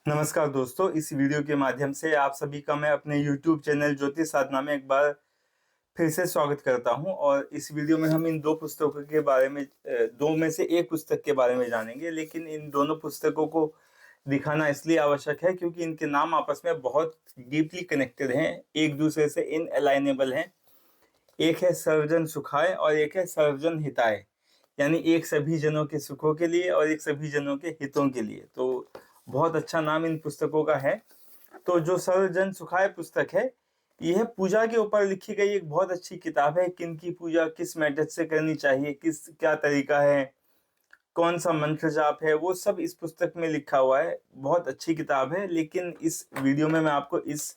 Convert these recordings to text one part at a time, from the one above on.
नमस्कार दोस्तों, इस वीडियो के माध्यम से आप सभी का मैं अपने YouTube चैनल ज्योतिष साधना में एक बार फिर से स्वागत करता हूं। और इस वीडियो में हम इन दो पुस्तकों के बारे में दो में से एक पुस्तक के बारे में जानेंगे। लेकिन इन दोनों पुस्तकों को दिखाना इसलिए आवश्यक है क्योंकि इनके नाम आपस में बहुत डीपली कनेक्टेड हैं, एक दूसरे से इनअलाइनेबल हैं। एक है सर्वजन सुखाय और एक है सर्वजन हिताय, यानी एक सभी जनों के सुखों के लिए और एक सभी जनों के हितों के लिए। तो बहुत अच्छा नाम इन पुस्तकों का है। तो जो सर्वजन सुखाय पुस्तक है, यह पूजा के ऊपर लिखी गई एक बहुत अच्छी किताब है। किन की पूजा किस मेथड से करनी चाहिए, किस क्या तरीका है, कौन सा मंत्र जाप है, वो सब इस पुस्तक में लिखा हुआ है। बहुत अच्छी किताब है। लेकिन इस वीडियो में मैं आपको इस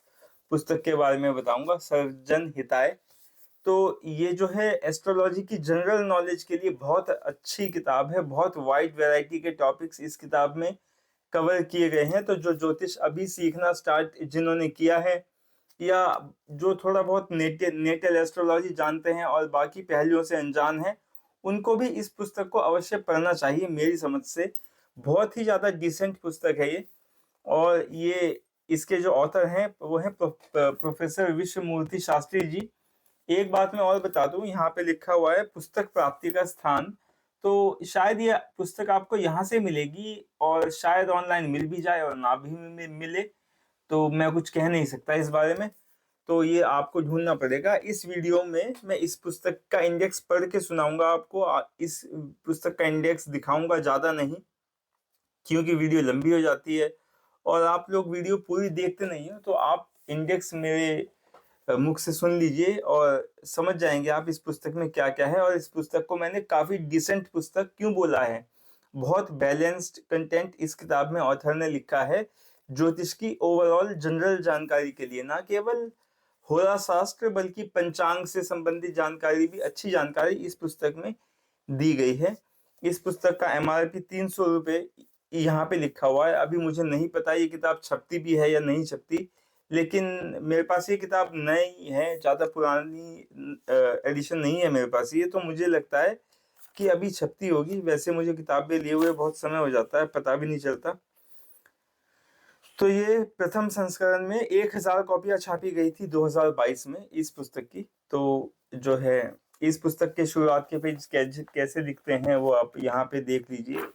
पुस्तक के बारे में बताऊंगा, सर्वजन हिताय। तो ये जो है एस्ट्रोलॉजी की जनरल नॉलेज के लिए बहुत अच्छी किताब है। बहुत वाइड वैरायटी के टॉपिक्स इस किताब में कवर किए गए हैं। तो जो ज्योतिष अभी सीखना स्टार्ट जिन्होंने किया है, या जो थोड़ा बहुत नेटल एस्ट्रोलॉजी जानते हैं और बाकी पहलुओं से अनजान हैं, उनको भी इस पुस्तक को अवश्य पढ़ना चाहिए। मेरी समझ से बहुत ही ज़्यादा डिसेंट पुस्तक है ये। और ये इसके जो ऑथर हैं वो हैं प्रोफेसर विश्वमूर्ति शास्त्री जी। एक बात मैं और बता दूं, यहाँ पे लिखा हुआ है पुस्तक प्राप्ति का स्थान। तो शायद ये पुस्तक आपको यहाँ से मिलेगी और शायद ऑनलाइन मिल भी जाए और ना भी मिले। तो मैं कुछ कह नहीं सकता इस बारे में। तो ये आपको ढूंढना पड़ेगा। इस वीडियो में मैं इस पुस्तक का इंडेक्स पढ़ के सुनाऊंगा आपको। इस पुस्तक का इंडेक्स दिखाऊंगा, ज़्यादा नहीं, क्योंकि वीडियो लंबी हो जाती है और आप लोग वीडियो पूरी देखते नहीं हो। तो आप इंडेक्स मेरे मुख से सुन लीजिए और समझ जाएंगे आप इस पुस्तक में क्या क्या है। और इस पुस्तक को मैंने काफी डिसेंट पुस्तक क्यों बोला है, बहुत बैलेंस्ड कंटेंट इस किताब में ऑथर ने लिखा है ज्योतिष की ओवरऑल जनरल जानकारी के लिए। ना केवल होरा शास्त्र बल्कि पंचांग से संबंधित जानकारी भी, अच्छी जानकारी इस पुस्तक में दी गई है। इस पुस्तक का MRP 300 रुपये यहाँ पे लिखा हुआ है। अभी मुझे नहीं पता ये किताब छपती भी है या नहीं छपती, लेकिन मेरे पास ये किताब नई है, ज़्यादा पुरानी एडिशन नहीं है मेरे पास ये। तो मुझे लगता है कि अभी छपती होगी। वैसे मुझे किताबें लिए हुए बहुत समय हो जाता है, पता भी नहीं चलता। तो ये प्रथम संस्करण में 1000 कॉपियां छापी गई थी 2022 में इस पुस्तक की। तो जो है इस पुस्तक के शुरुआत के पेज कैसे दिखते हैं वो आप यहाँ पे देख लीजिए।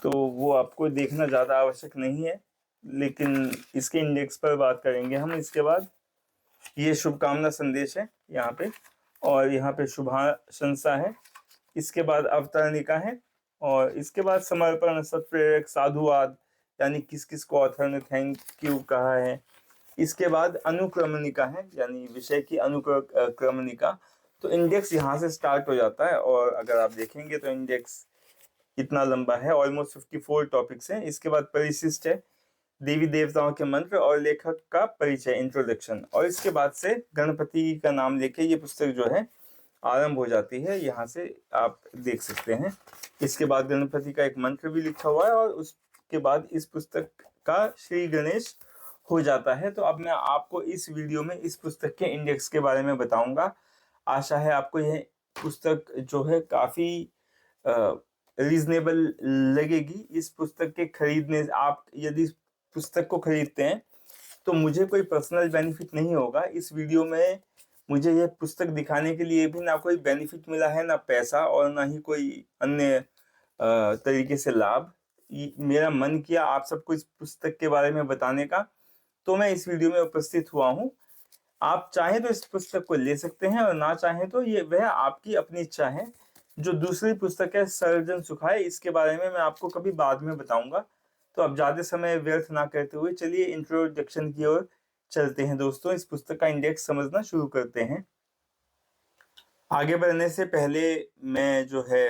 तो वो आपको देखना ज़्यादा आवश्यक नहीं है, लेकिन इसके इंडेक्स पर बात करेंगे हम। इसके बाद ये शुभकामना संदेश है यहाँ पे, और यहाँ पे शुभाशंसा है। इसके बाद अवतरणिका है, और इसके बाद समर्पण, सत्प्रेरक, साधुवाद, यानी किस किस को ऑथर ने थैंक यू कहा है। इसके बाद अनुक्रमणिका है, यानी विषय की अनुक्रमणिका। तो इंडेक्स यहाँ से स्टार्ट हो जाता है, और अगर आप देखेंगे तो इंडेक्स इतना लंबा है, ऑलमोस्ट 54 टॉपिक्स हैं। इसके बाद परिशिष्ट है, देवी देवताओं के मंत्र और लेखक का परिचय, इंट्रोडक्शन। और इसके बाद से गणपति का नाम लेके ये पुस्तक जो है आरंभ हो जाती है। यहाँ से आप देख सकते हैं। इसके बाद गणपति का एक मंत्र भी लिखा हुआ है, और उसके बाद इस पुस्तक का श्री गणेश हो जाता है। तो अब मैं आपको इस वीडियो में इस पुस्तक के इंडेक्स के बारे में बताऊंगा। आशा है आपको यह पुस्तक जो है काफ़ी रीजनेबल लगेगी। इस पुस्तक के खरीदने, आप यदि इस पुस्तक को खरीदते हैं तो मुझे कोई पर्सनल बेनिफिट नहीं होगा। इस वीडियो में मुझे यह पुस्तक दिखाने के लिए भी ना कोई बेनिफिट मिला है, ना पैसा, और ना ही कोई अन्य तरीके से लाभ। मेरा मन किया आप सबको इस पुस्तक के बारे में बताने का, तो मैं इस वीडियो में उपस्थित हुआ हूँ। आप चाहें तो इस पुस्तक को ले सकते हैं, और ना चाहें तो ये वह आपकी अपनी इच्छा है। जो दूसरी पुस्तक है सर्वजन सुखाय, इसके बारे में मैं आपको कभी बाद में बताऊंगा। तो अब ज़्यादा समय व्यर्थ ना करते हुए चलिए इंट्रोडक्शन की ओर चलते हैं दोस्तों। इस पुस्तक का इंडेक्स समझना शुरू करते हैं। आगे बढ़ने से पहले मैं जो है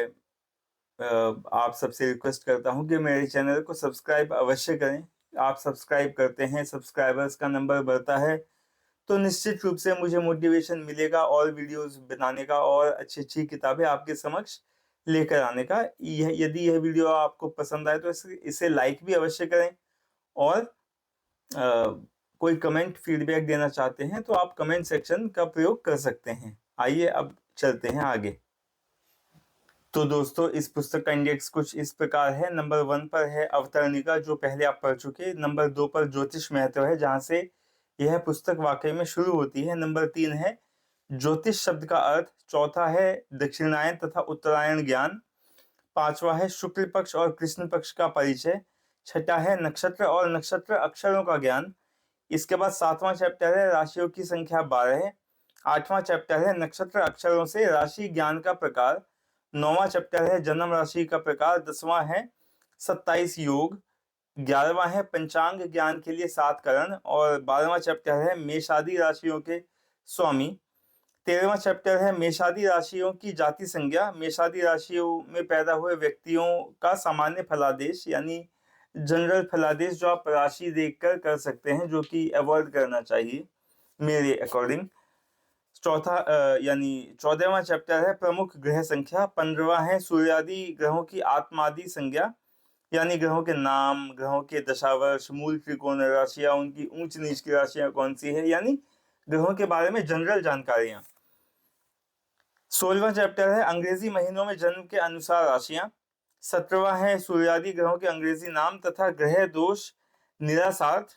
आप सबसे रिक्वेस्ट करता हूं कि मेरे चैनल को सब्सक्राइब अवश्य करें। आप सब्सक्राइब करते हैं, सब्सक्राइबर्स का नंबर बढ़ता है, तो निश्चित रूप से मुझे मोटिवेशन मिलेगा और वीडियोस बनाने का और अच्छी अच्छी किताबें आपके समक्ष लेकर आने का। यदि यह वीडियो आपको पसंद आए तो इसे लाइक भी अवश्य करें, और कोई कमेंट फीडबैक देना चाहते हैं तो आप कमेंट सेक्शन का प्रयोग कर सकते हैं। आइए अब चलते हैं आगे। तो दोस्तों इस पुस्तक का इंडेक्स कुछ इस प्रकार है। नंबर 1 पर है अवतरणिका, जो पहले आप पढ़ चुके। नंबर 2 पर ज्योतिष महत्व है, जहां से यह पुस्तक वाकई में शुरू होती है। नंबर 3 है ज्योतिष शब्द का अर्थ। चौथा है दक्षिणायन तथा उत्तरायण ज्ञान। पांचवा है शुक्ल पक्ष और कृष्ण पक्ष का परिचय। छठा है नक्षत्र और नक्षत्र अक्षरों का ज्ञान। इसके बाद 7वां चैप्टर है राशियों की संख्या 12 है। 8वां चैप्टर है नक्षत्र अक्षरों से राशि ज्ञान का प्रकार। 9वां चैप्टर है जन्म राशि का प्रकार। 10वां है 27 योग। 11वां है पंचांग ज्ञान के लिए 7 करण। और 12वां चैप्टर है मेषादि राशियों के स्वामी। 13वां चैप्टर है मेषादि राशियों की जाति संज्ञा। मेषादि राशियों में पैदा हुए व्यक्तियों का सामान्य फलादेश यानी जनरल फलादेश, जो आप राशि देखकर कर सकते हैं, जो कि अवॉइड करना चाहिए मेरे अकॉर्डिंग। चौथा यानी 14वां चैप्टर है प्रमुख ग्रह संख्या। 15वां है सूर्यादि ग्रहों की आत्मादि संज्ञा, यानी ग्रहों के नाम, ग्रहों के दशावर्ष, मूल त्रिकोण राशियां, उनकी ऊंच नीच की राशियां कौन सी है, यानी ग्रहों के बारे में जनरल जानकारियां। 16वां चैप्टर है अंग्रेजी महीनों में जन्म के अनुसार राशियां। 17वां है सूर्यादि ग्रहों के अंग्रेजी नाम तथा ग्रह दोष निरासार्थ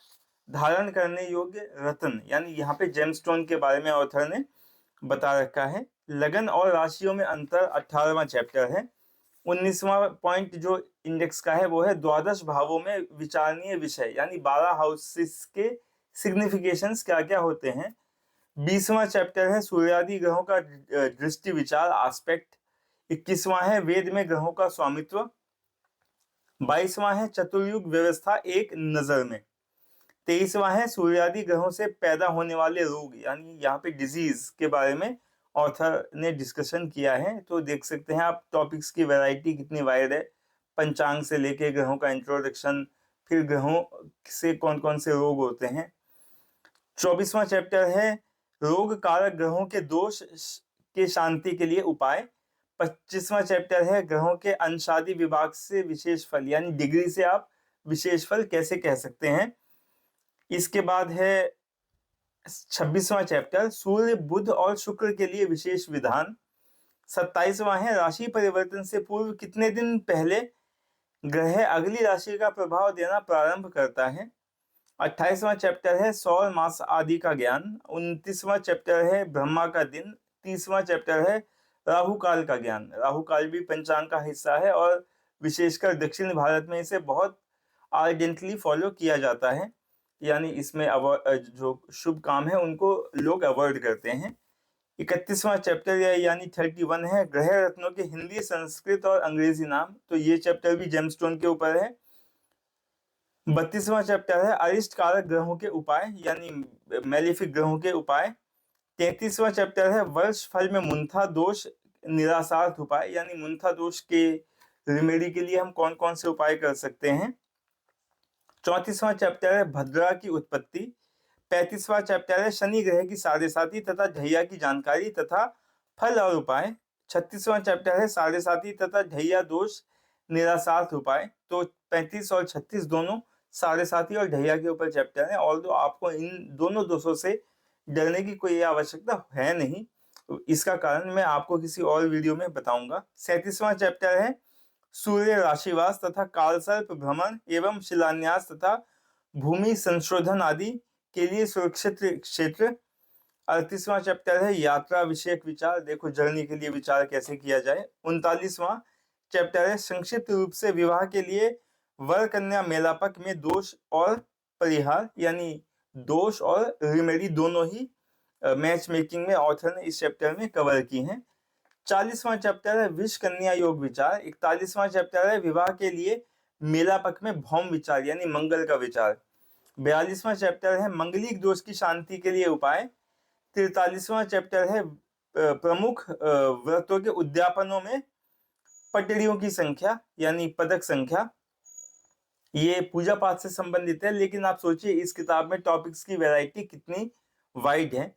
धारण करने योग्य रत्न, यानी यहाँ पे जेमस्टोन के बारे में ऑथर ने बता रखा है। लगन और राशियों में अंतर 18वां चैप्टर है। 19वां पॉइंट जो इंडेक्स का है वो है द्वादश भावों में विचारणीय विषय, यानी 12 हाउसेस के सिग्निफिकेशंस क्या क्या होते हैं। 20वां चैप्टर है सूर्यादि ग्रहों का दृष्टि विचार एस्पेक्ट। 21वां है वेद में ग्रहों का स्वामित्व। 22वां है चतुर्युग व्यवस्था एक नजर में। 23वां है सूर्यादि ग्रहों से पैदा होने वाले रोग, यानी यहाँ पे डिजीज के बारे में ऑथर ने डिस्कशन किया है। तो देख सकते हैं आप टॉपिक्स की वैरायटी कितनी वाइड है, पंचांग से लेके ग्रहों का इंट्रोडक्शन, फिर ग्रहों से कौन कौन से रोग होते हैं। 24वां चैप्टर है रोग कारक ग्रहों के दोष के शांति के लिए उपाय। 25वां चैप्टर है ग्रहों के अंशादि विभाग से विशेष फल, यानी डिग्री से आप विशेष फल कैसे कह सकते हैं। इसके बाद है 26वां चैप्टर सूर्य बुध और शुक्र के लिए विशेष विधान। 27वां है राशि परिवर्तन से पूर्व कितने दिन पहले ग्रह अगली राशि का प्रभाव देना प्रारंभ करता है। 28वां चैप्टर है सौर मास आदि का ज्ञान। 29वां चैप्टर है ब्रह्मा का दिन। 30वां चैप्टर है राहु काल का ज्ञान। राहु काल भी पंचांग का हिस्सा है और विशेषकर दक्षिण भारत में इसे बहुत आर्डेंटली फॉलो किया जाता है, यानी इसमें जो शुभ काम है उनको लोग अवॉइड करते हैं। 31वां चैप्टर यानी 31 है ग्रह रत्नों के हिंदी, संस्कृत और अंग्रेजी नाम। तो ये चैप्टर भी जेमस्टोन के ऊपर है। 32वां चैप्टर है अरिष्ट कारक ग्रहों के उपाय, यानी मेलिफिक ग्रहों के उपाय। 33वां चैप्टर है वर्ष फल में मुंथा दोष निरासार्थ उपाय, यानी मुंथा दोष के रेमेडी के लिए हम कौन कौन से उपाय कर सकते हैं। 34वां चैप्टर है भद्रा की उत्पत्ति। 35वां चैप्टर है शनि ग्रह की साढ़ेसाती तथा ढैया की जानकारी तथा फल और उपाय। 36वां चैप्टर है साढ़ेसाती तथा ढैया दोष निरासार्थ उपाय। तो 35 और 36 दोनों साढ़ेसाती और ढैया के ऊपर चैप्टर है। ऑल्दो आपको इन दोनों दोषों से डरने की कोई आवश्यकता है नहीं, तो इसका कारण मैं आपको किसी और वीडियो में बताऊंगा। 37वां चैप्टर है सूर्य राशिवास तथा कालसर्प भ्रमण एवं शिलान्यास तथा भूमि संशोधन आदि के लिए सुरक्षित क्षेत्र। 38वां चैप्टर है यात्रा विषयक विचार, देखो जर्नी के लिए विचार कैसे किया जाए। 39वां चैप्टर है संक्षिप्त रूप से विवाह के लिए वर कन्या मेलापक में दोष और परिहार, यानी दोष और रिमेडी दोनों ही मैच मेकिंग में ऑथर ने इस चैप्टर में कवर की हैं। 40वां चैप्टर है विष कन्या योग विचार। 41वां चैप्टर है विवाह के लिए मेलापक में भौम विचार, यानी मंगल का विचार। 42वां चैप्टर है मंगलिक दोष की शांति के लिए उपाय। 43वां चैप्टर है प्रमुख व्रतों के उद्यापनों में पटड़ियों की संख्या, यानी पदक संख्या। ये पूजा पाठ से संबंधित है, लेकिन आप सोचिए इस किताब में टॉपिक्स की वैरायटी कितनी वाइड है।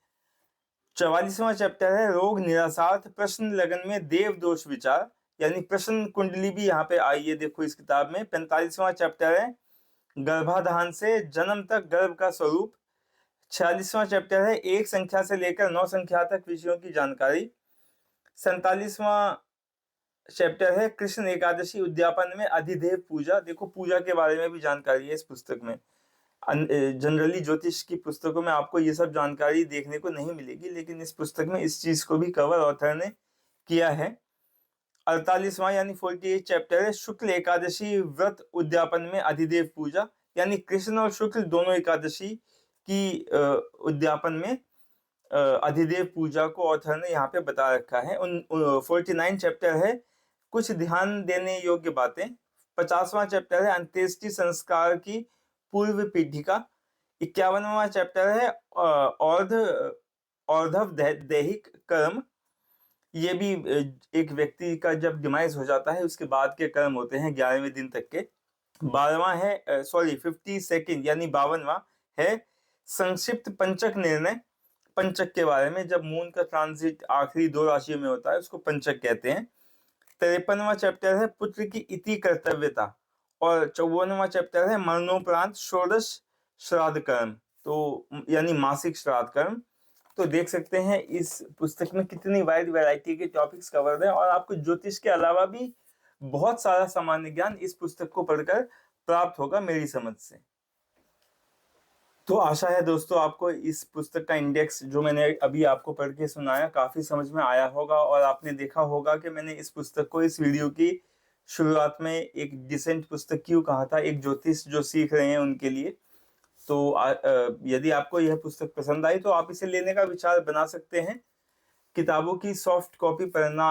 44वां चैप्टर है रोग निरासार्थ प्रश्न लगन में देव दोष विचार, यानी प्रश्न कुंडली भी यहाँ पे आई है, देखो इस किताब में। 45वां चैप्टर है गर्भाधान से जन्म तक गर्भ का स्वरूप। 46वां चैप्टर है एक संख्या से लेकर 9 संख्या तक विषयों की जानकारी। 47वां चैप्टर है कृष्ण एकादशी उद्यापन में अधिदेव पूजा। देखो पूजा के बारे में भी जानकारी है इस पुस्तक में। जनरली ज्योतिष की पुस्तकों में आपको ये सब जानकारी देखने को नहीं मिलेगी, लेकिन इस पुस्तक में इस चीज को भी कवर ऑथर ने किया है। 48वां यानी 48 चैप्टर है शुक्ल एकादशी व्रत उद्यापन में अधिदेव पूजा, यानी कृष्ण और शुक्ल दोनों एकादशी की उद्यापन में अधिदेव पूजा को ऑथर ने यहाँ पे बता रखा है। 49 चैप्टर है कुछ ध्यान देने योग्य बातें। 50वां चैप्टर है अंत्येष्टि संस्कार की पूर्व पीठिका। 51वां चैप्टर है और्धव दैहिक कर्म। ये भी एक व्यक्ति का जब डिमाइज हो जाता है उसके बाद के कर्म होते हैं 11वें दिन तक के। 52वां है 52nd यानी 52वां है संक्षिप्त पंचक निर्णय। पंचक के बारे में, जब मून का ट्रांजिट आखिरी 2 राशियों में होता है उसको पंचक कहते हैं। 53वां चैप्टर है पुत्र की इति कर्तव्यता और 54वां चैप्टर है मरणोपरांत षोडश श्राद्ध कर्म, तो यानी मासिक श्राद्ध कर्म। तो देख सकते हैं इस पुस्तक में कितनी वाइड वैरायटी के टॉपिक्स कवर है और आपको ज्योतिष के अलावा भी बहुत सारा सामान्य ज्ञान इस पुस्तक को पढ़कर प्राप्त होगा मेरी समझ से। तो आशा है दोस्तों आपको इस पुस्तक का इंडेक्स जो मैंने अभी आपको पढ़ के सुनाया काफी समझ में आया होगा और आपने देखा होगा कि मैंने इस पुस्तक को इस वीडियो की शुरुआत में एक डिसेंट पुस्तक क्यों कहा था, एक ज्योतिष जो सीख रहे हैं उनके लिए। तो यदि आपको यह पुस्तक पसंद आई तो आप इसे लेने का विचार बना सकते हैं। किताबों की सॉफ्ट कॉपी पढ़ना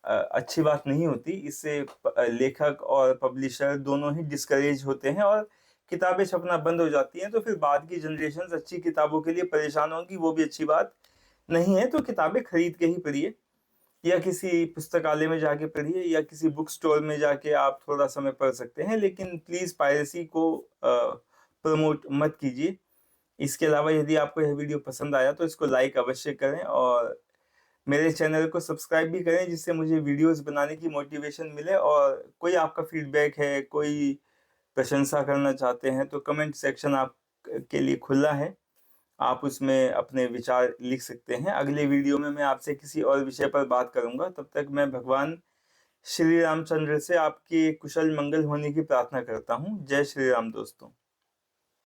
अच्छी बात नहीं होती, इससे लेखक और पब्लिशर दोनों ही डिस्करेज होते हैं और किताबें छपना बंद हो जाती हैं। तो फिर बाद की जनरेशन अच्छी किताबों के लिए परेशान होंगी, वो भी अच्छी बात नहीं है। तो किताबें खरीद के ही पढ़िए या किसी पुस्तकालय में जाके पढ़िए या किसी बुक स्टोर में जाके आप थोड़ा समय पढ़ सकते हैं, लेकिन प्लीज पायरेसी को प्रमोट मत कीजिए। इसके अलावा यदि आपको यह वीडियो पसंद आया तो इसको लाइक अवश्य करें और मेरे चैनल को सब्सक्राइब भी करें, जिससे मुझे वीडियोस बनाने की मोटिवेशन मिले। और कोई आपका फीडबैक है, कोई प्रशंसा करना चाहते हैं तो कमेंट सेक्शन आप के लिए खुला है, आप उसमें अपने विचार लिख सकते हैं। अगले वीडियो में मैं आपसे किसी और विषय पर बात करूंगा। तब तक मैं भगवान श्री रामचंद्र से आपके कुशल मंगल होने की प्रार्थना करता हूँ। जय श्री राम दोस्तों।